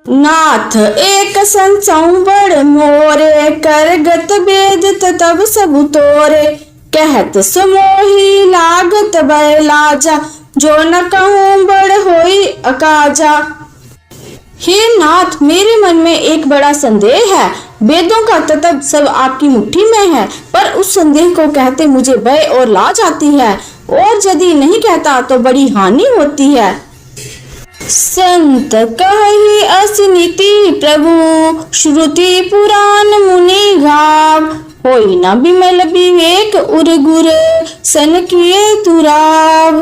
नाथ एक संसंवर मोरे, करगत वेद तब सब तोरे, कहत सुमोही लागत भय लाजा, जो न कहूँ बड़ होई अकाजा। हे नाथ, मेरे मन में एक बड़ा संदेह है। वेदों का तत्व सब आपकी मुट्ठी में है, पर उस संदेह को कहते मुझे भय और लाज आती है, और यदि नहीं कहता तो बड़ी हानि होती है। संत कहि असनीति प्रभु, श्रुति पुराण मुनि गाव, होई न बिमल विवेक उर गुर, सन किए तुराव।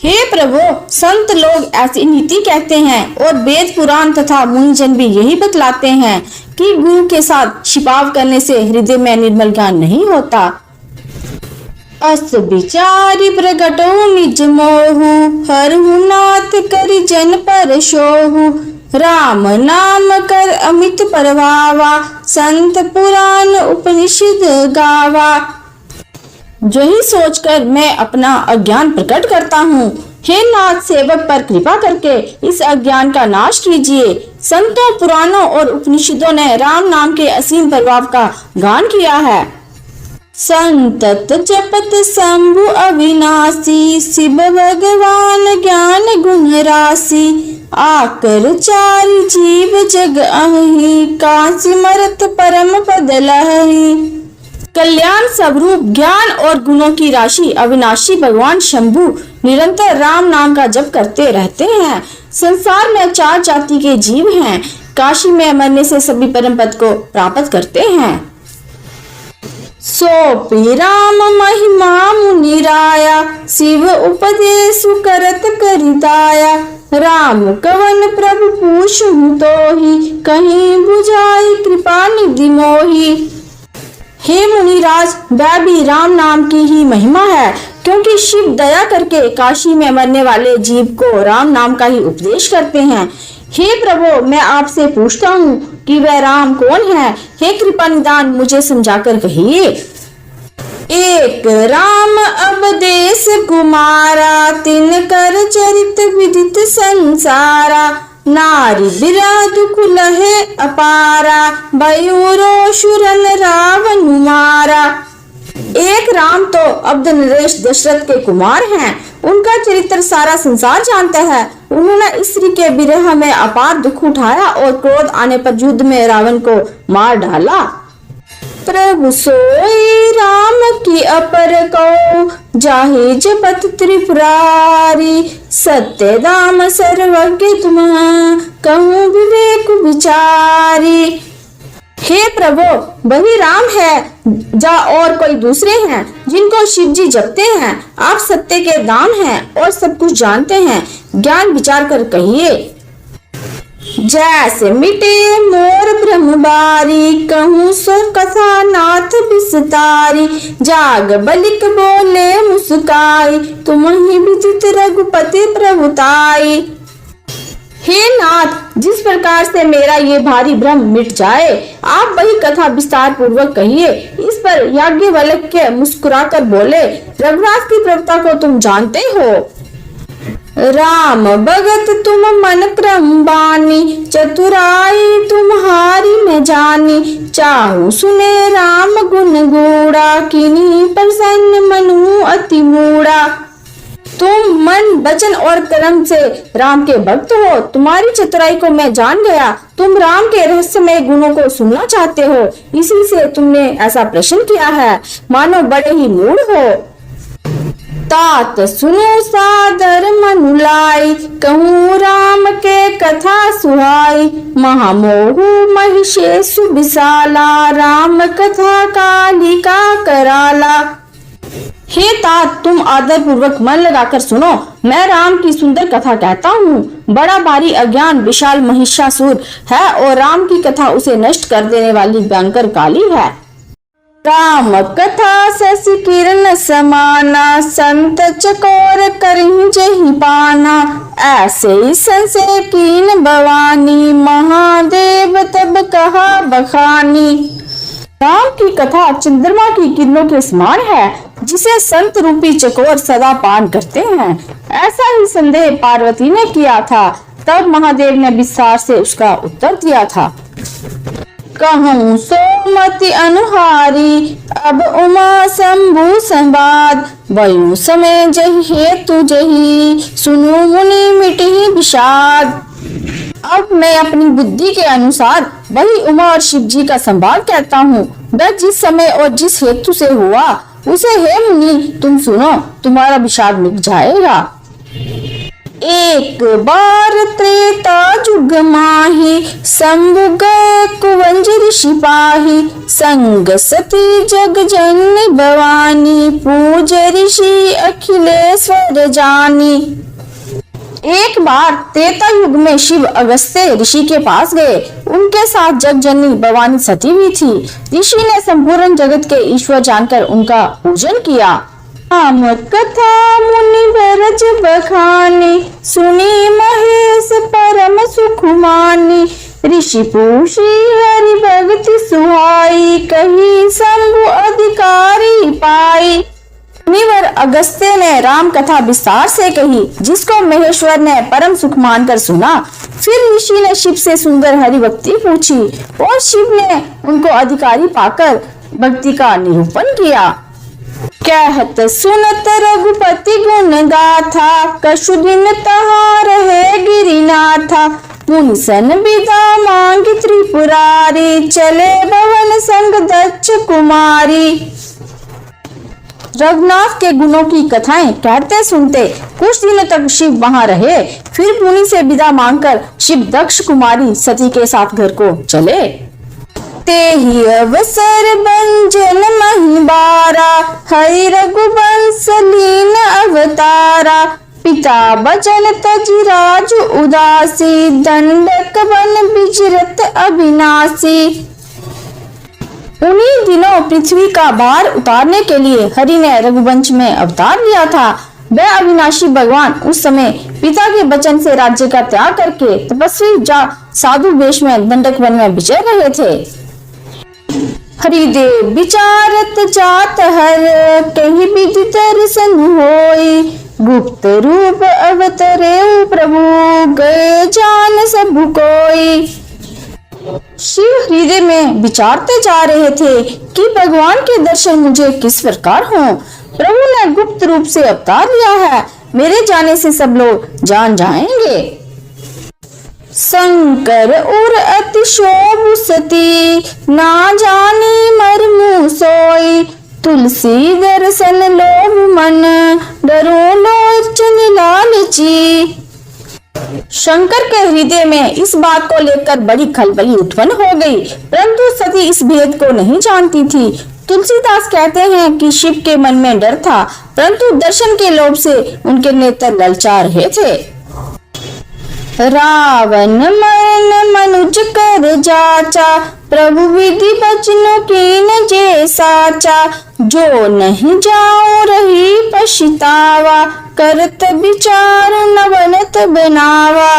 हे प्रभु, संत लोग ऐसी नीति कहते हैं और वेद पुराण तथा मुनिजन भी यही बतलाते हैं कि गुरु के साथ छिपाव करने से हृदय में निर्मल ज्ञान नहीं होता। अस विचारी प्रगटो निज मोहु, हरहु नाथ करि जन पर सोहु, राम नाम कर अमित परवावा, संत पुराण उपनिषद गावा। जो ही सोचकर मैं अपना अज्ञान प्रकट करता हूँ। हे नाथ, सेवक पर कृपा करके इस अज्ञान का नाश कीजिए। संतों, पुराणों और उपनिषदों ने राम नाम के असीम प्रभाव का गान किया है। संतत जपत शंभु अविनाशी, शिव भगवान ज्ञान गुण राशि, आकर चारि जीव जग अहि, कांसी मरत परम पद लहि। कल्याण स्वरूप ज्ञान और गुणों की राशि अविनाशी भगवान शंभु निरंतर राम नाम का जप करते रहते हैं। संसार में 4 जाति के जीव हैं। काशी में मरने से सभी परम पद को प्राप्त करते हैं। सोपी राम महिमा मुनिराया, शिव उपदेश करत करिताया, राम कवन प्रभु पूछू तोहि, कहीं बुझाई कृपा निधि मोहि। हे मुनिराज, वह भी राम नाम की ही महिमा है, क्योंकि शिव दया करके काशी में मरने वाले जीव को राम नाम का ही उपदेश करते हैं। हे प्रभु, मैं आपसे पूछता हूँ कि वह राम कौन है? हे कृपा निदान, मुझे समझाकर कहिए। एक राम अवदेश कुमारा, तिन कर चरित विदित संसारा, नारी बिरा दुख लहे अपारा, भयूरो शुरन रावण मारा। एक राम तो अब्द नरेश दशरथ के कुमार हैं। उनका चरित्र सारा संसार जानता है। उन्होंने स्त्री के विरह में अपार दुख उठाया और क्रोध आने पर युद्ध में रावण को मार डाला। प्रभु सोई राम की अपर को, जाहि जपत त्रिपुरारी, सत्य दाम सर्वज्ञ तुम, कहूँ विवेक विचारी। हे प्रभु, वही राम है जा और कोई दूसरे हैं जिनको शिव जी जपते हैं। आप सत्य के दाम हैं और सब कुछ जानते हैं। ज्ञान विचार कर कहिए। जैसे मिटे मोर ब्रह्म बारी, कहूँ सो कथा नाथ विस्तारी, जाग बलिक बोले मुस्काई, तुम ही विदित रघुपति प्रभुताई। हे नाथ, जिस प्रकार से मेरा ये भारी भ्रम मिट जाए, आप वही कथा विस्तार पूर्वक कहिए। इस पर याज्ञवल्क्य मुस्कुराकर बोले, रघुनाथ की प्रभुता को तुम जानते हो। राम भगत तुम मन क्रम बानी, चतुराई तुम्हारी न जानी, चाहू सुने राम गुण गूढ़ा, किन्हीं प्रसन्न मनु अति मूढ़ा। तुम मन वचन और कर्म से राम के भक्त हो। तुम्हारी चतुराई को मैं जान गया। तुम राम के रहस्यमय गुणों को सुनना चाहते हो, इसी से तुमने ऐसा प्रश्न किया है, मानो बड़े ही मूढ़ हो। तात सुनो सादर मनु लाई, कहूँ राम के कथा सुहाई, महामोहु महिषेषु विशाला, राम कथा कालिका कराला। हे तात, तुम आदर पूर्वक मन लगाकर सुनो। मैं राम की सुंदर कथा कहता हूँ। बड़ा भारी अज्ञान विशाल महिषासुर है और राम की कथा उसे नष्ट कर देने वाली भयंकर काली है। राम कथा शशि किरण समाना, संत चकोर करहीं जहि पाना, ऐसे ही संशय कीन भवानी, महादेव तब कहा बखानी। राम की कथा चंद्रमा की किरणों के समान है। जिसे संत रूपी चकोर सदा पान करते हैं। ऐसा ही संदेह पार्वती ने किया था। तब महादेव ने विस्तार से उसका उत्तर दिया था। कहूँ सोमति अनुहारी, अब उमा शंभु संवाद, वयु समय जही हेतु जही, सुनु मुनि मिटहि विषाद। अब मैं अपनी बुद्धि के अनुसार वही उमा और शिव जी का संवाद कहता हूँ। वह जिस समय और जिस हेतु से हुआ उसे हे मुनि तुम सुनो, तुम्हारा विषाद मिट जाएगा। एक बार त्रेता जुग माही, शंभु गए कुंज ऋषि पाही, संग सती जग जननी भवानी, पूज ऋषि अखिलेश्वर जानी। एक बार त्रेता युग में शिव अगस्त्य ऋषि के पास गए। उनके साथ जग जननी भवानी सती भी थी। ऋषि ने संपूर्ण जगत के ईश्वर जानकर उनका पूजन किया। राम कथा मुनि भरज बखानी, सुनी महेश परम सुख मानी, ऋषि पूषी हरि भक्ति सुहाई, कही शंभु अधिकारी पाई। मुनिवर अगस्त्य ने राम कथा विस्तार से कही, जिसको महेश्वर ने परम सुख मानकर सुना। फिर ऋषि ने शिव से सुंदर हरि भक्ति पूछी और शिव ने उनको अधिकारी पाकर भक्ति का निरूपण किया। कहत सुनत रघुपति गुण गाथा, कछु दिन तहाँ रहे गिरिनाथा, मुनि सन विदा मांगी त्रिपुरारी, चले भवन संग दक्ष कुमारी। रघुनाथ के गुणों की कथाएं कहते सुनते कुछ दिनों तक शिव वहां रहे। फिर मुनि से विदा मांगकर शिव दक्ष कुमारी सती के साथ घर को चले। ते ही अवसर बंजन महिबारा, हरि रघुवंश लीन अवतारा, पिता बचन तजि राजु उदासी, दंडक वन विचरत अविनाशी। उन्हीं दिनों पृथ्वी का भार उतारने के लिए हरि ने रघुवंश में अवतार लिया था। वह अविनाशी भगवान उस समय पिता के वचन से राज्य का त्याग करके तपस्वी साधु वेश में दंडक वन में विचर रहे थे। हरिदेव विचारत जात हर, कहीं विधि दर्शन होई, गुप्त रूप अवतरे प्रभु, गए जान सब कोई। शिव हृदय में विचारते जा रहे थे कि भगवान के दर्शन मुझे किस प्रकार हों। प्रभु ने गुप्त रूप से अवतार लिया है, मेरे जाने से सब लोग जान जाएंगे। शंकर उर अति शोभु सती, ना जानी मरमु सोई, तुलसी दर्शन लोभ मन, डरो लोचन लालची। शंकर के हृदय में इस बात को लेकर बड़ी खलबली उत्पन्न हो गई, परंतु सती इस भेद को नहीं जानती थी। तुलसीदास कहते हैं कि शिव के मन में डर था, परंतु दर्शन के लोभ से उनके नेत्र ललचा रहे थे। रावण मरण मनुज कर जाचा, प्रभु विधि बचनों की न जे साचा, जो नहीं जाओ रही पछतावा, करत विचार न बनत बनावा।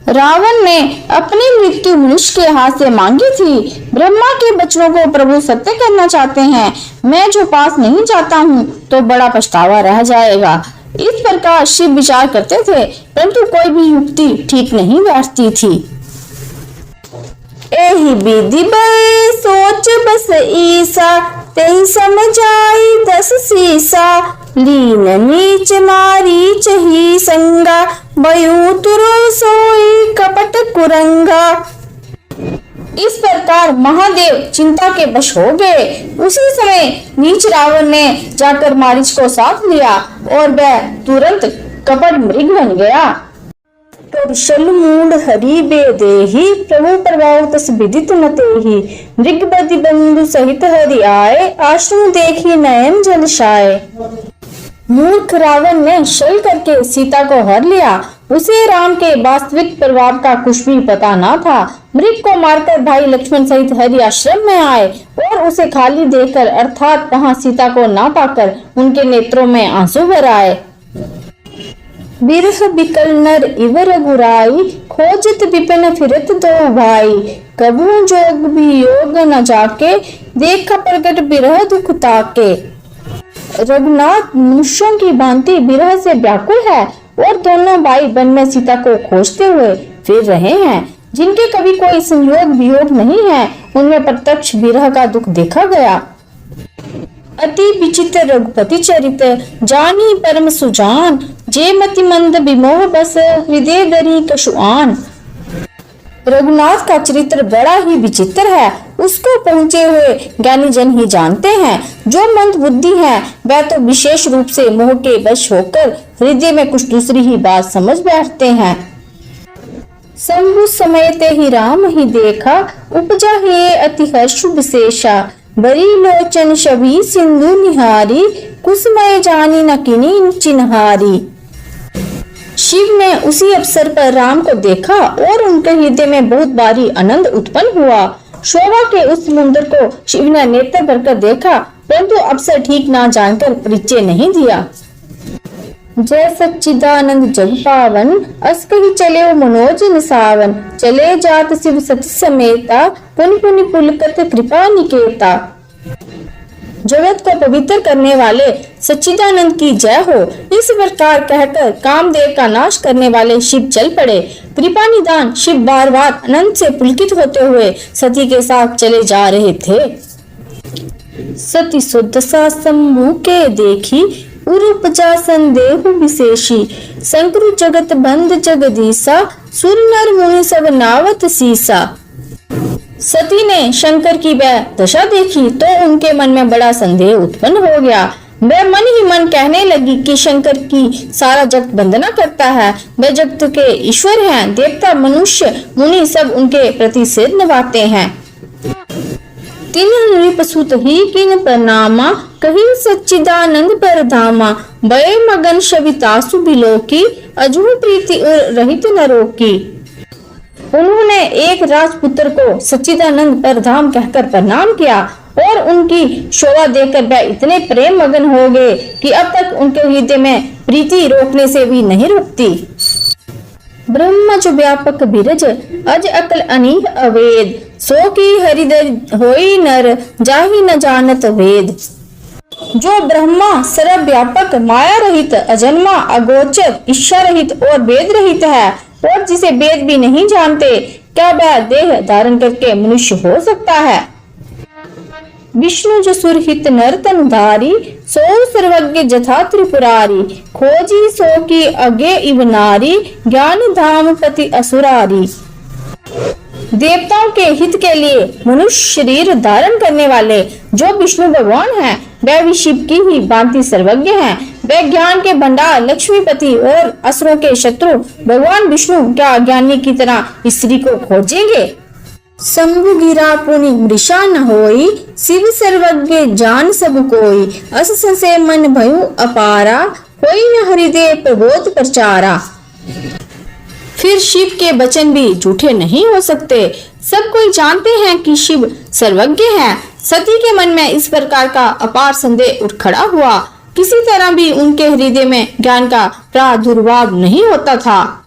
रावण ने अपनी मृत्यु मनुष्य के हाथ से मांगी थी। ब्रह्मा के बचनों को प्रभु सत्य करना चाहते हैं। मैं जो पास नहीं जाता हूँ तो बड़ा पछतावा रह जाएगा। इस प्रकार शिव विचार करते थे, परंतु कोई भी युक्ति ठीक नहीं बैठती थी। एहि विधि बल सोच बस ईसा, तेहि समझाई दस सीसा, लीन नीच मारीच ही संगा, बयु तुरु सोई कपट कुरंगा। इस प्रकार महादेव चिंता के वश हो गए। उसी समय नीच रावण ने जाकर मारीच को साथ लिया और वह तुरंत कपट मृग बन गया। कौशल मूड हरि बेदेहि, प्रभु प्रभाव तस विदित न तेहि, मृग बदि बंधु सहित हरि आए, आश्रम देखी नयन जलशाए। मूर्ख रावण ने छल करके सीता को हर लिया। उसे राम के वास्तविक प्रभाव का कुछ भी पता न था। मृग को मारकर भाई लक्ष्मण सहित हरि आश्रम में आए और उसे खाली देखकर अर्थात वहां सीता को ना पाकर उनके नेत्रों में आंसू भर आए। बिरह बिकल नर इव रघुराई, खोजत विपिन फिरत दो भाई, कबहू जोग भी योग न जाके, देख प्रकट बिरह दुख ताके। रघुनाथ मनुष्यों की भांति विरह से व्याकुल है और दोनों भाई वन में सीता को खोजते हुए फिर रहे हैं। जिनके कभी कोई संयोग वियोग नहीं है, उनमें प्रत्यक्ष विरह का दुख देखा गया। अति विचित्र रघुपति चरित, जानी परम सुजान, जे मति मंद विमोह बस, हृदय डरी कछुआन। रघुनाथ का चरित्र बड़ा ही विचित्र है। उसको पहुँचे हुए ज्ञानी जन ही जानते हैं। जो मंद बुद्धि है वह तो विशेष रूप से मोह के वश होकर हृदय में कुछ दूसरी ही बात समझ बैठते हैं। शंभु समेत ही राम ही देखा, उपजा हे अति हर्ष विशेषा, बरी लोचन छवि सिंधु निहारी, कुसमय जानी न किनी चिन्हारी। शिव ने उसी अवसर पर राम को देखा और उनके हृदय में बहुत भारी आनंद उत्पन्न हुआ। शोभा के उस समुद्र को शिव ने नेत्र भरकर देखा, परंतु अवसर ठीक ना जानकर परिचय नहीं दिया। जय सच्चिदानंद जग पावन, अस कहि चले मनोज निसावन, चले जात शिव सती समेता, पुनि पुनि पुलकत कृपा निकेता। जगत को पवित्र करने वाले सच्चिदानंद की जय हो। इस प्रकार कहकर कामदेव का नाश करने वाले शिव चल पड़े। कृपा निदान शिव बार बार आनंद से पुलकित होते हुए सती के साथ चले जा रहे थे। सती सुदशा शंभु के देखी, उरुपजा संदेह विशेषी, शंकर जगत बंद जगदीसा, सुर नर मुनि सब नावत सीसा। सती ने शंकर की वह दशा देखी तो उनके मन में बड़ा संदेह उत्पन्न हो गया। वह मन ही मन कहने लगी कि शंकर की सारा जगत वंदना करता है, वह जगत के ईश्वर हैं। देवता मनुष्य मुनि सब उनके प्रति सिर नवाते हैं। तिन नृपसुत ही किन प्रणामा, कही सच्चिदानंद परधामा, भय मगन शवितासु बिलोकी, अजू प्रीति रहित नरों की। उन्होंने एक राजपुत्र को सच्चिदानंद परधाम कहकर प्रणाम किया और उनकी शोभा देखकर वह इतने प्रेम मगन हो गए कि अब तक उनके हृदय में प्रीति रोकने से भी नहीं रुकती। ब्रह्म जो व्यापक बिरज, अज अकल अनीह अवेद, सो की हरिदर होई नर, जाहि न जानत वेद। जो ब्रह्मा सर्व व्यापक, माया रहित, अजन्मा, अगोचर, इच्छा रहित और वेद रहित है और जिसे वेद भी नहीं जानते, क्या वह देह धारण करके मनुष्य हो सकता है। विष्णु जो सुरहित नर तन धारी, सो सर्वज्ञ जथा त्रिपुरारी, खोजी सो की अज्ञे इव नारी, ज्ञान धाम पति असुरारी। देवताओं के हित के लिए मनुष्य शरीर धारण करने वाले जो विष्णु भगवान हैं, वह भी शिव की ही भांति सर्वज्ञ हैं। वे ज्ञान के भंडार लक्ष्मीपति और असुरों के शत्रु भगवान विष्णु क्या अज्ञानी की तरह स्त्री को खोजेंगे। शंभु गिरा पुनि मृषा न होई, शिव सर्वज्ञ जान सब कोई, अस संशय मन भयु अपारा, कोई न हृदय प्रबोध प्रचारा। फिर शिव के वचन भी झूठे नहीं हो सकते। सब कोई जानते हैं कि शिव सर्वज्ञ है। सती के मन में इस प्रकार का अपार संदेह उठ खड़ा हुआ। किसी तरह भी उनके हृदय में ज्ञान का प्रादुर्भाव नहीं होता था।